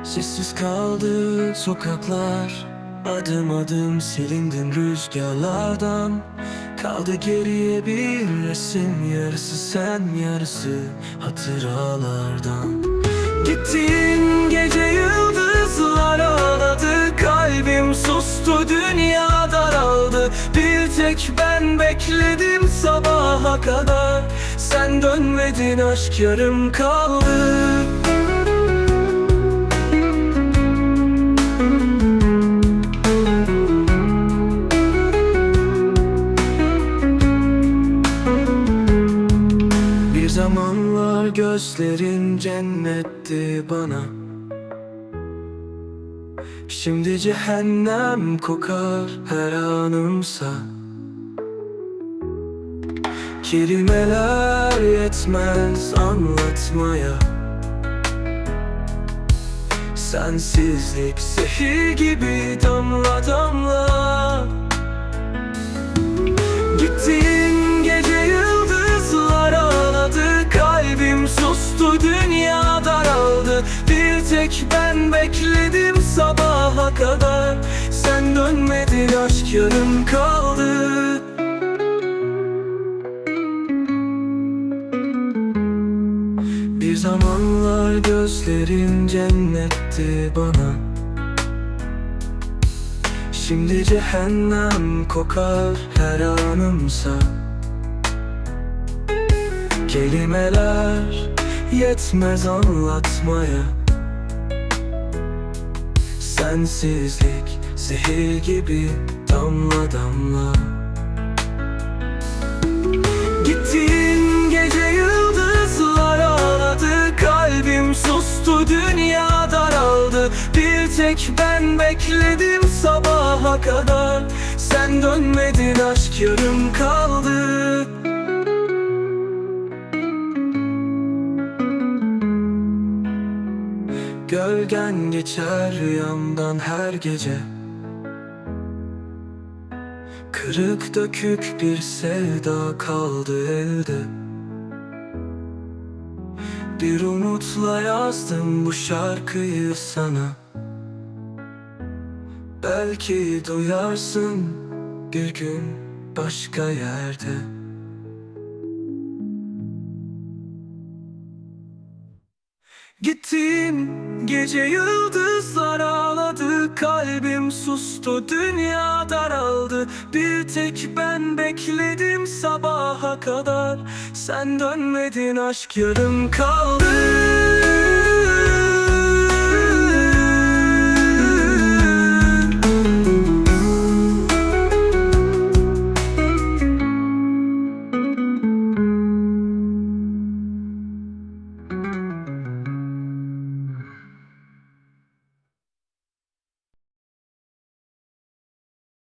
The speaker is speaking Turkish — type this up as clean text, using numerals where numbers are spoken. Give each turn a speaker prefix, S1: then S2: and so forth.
S1: Sessiz kaldı sokaklar, adım adım silindin rüzgarlardan. Kaldı geriye bir resim, yarısı sen yarısı hatıralardan. Gittiğin gece yıldızlar ağladı, kalbim sustu, dünya daraldı. Bir tek ben bekledim sabaha kadar, sen dönmedin, aşk yarım kaldı. Bir zamanlar gözlerin cennetti bana, şimdi cehennem kokar her anımsa. Kelimeler yetmez anlatmaya, sensizlik zehir gibi damla damla. Gittiğin gece yıldızlar ağladı, kalbim sustu, dünya daraldı. Bir tek ben bekledim sabaha kadar, sen dönmedin, aşk yarım kaldı. Bir zamanlar gözlerin cennetti bana, şimdi cehennem kokar her anımsa. Kelimeler yetmez anlatmaya, sensizlik zehir gibi damla damla. Gittiğin gece yıldızlar ağladı, kalbim sustu, dünya daraldı. Bir tek ben bekledim sabaha kadar, sen dönmedin, aşk yarım kaldı. Gölgen geçer rüyamdan her gece, kırık dökük bir sevda kaldı elde. Bir umutla yazdım bu şarkıyı sana, belki duyarsın bir gün başka yerde. Gittiğim gece yıldızlar ağladı, kalbim sustu, dünya daraldı. Bir tek ben bekledim sabaha kadar, sen dönmedin, aşk yarım kaldı.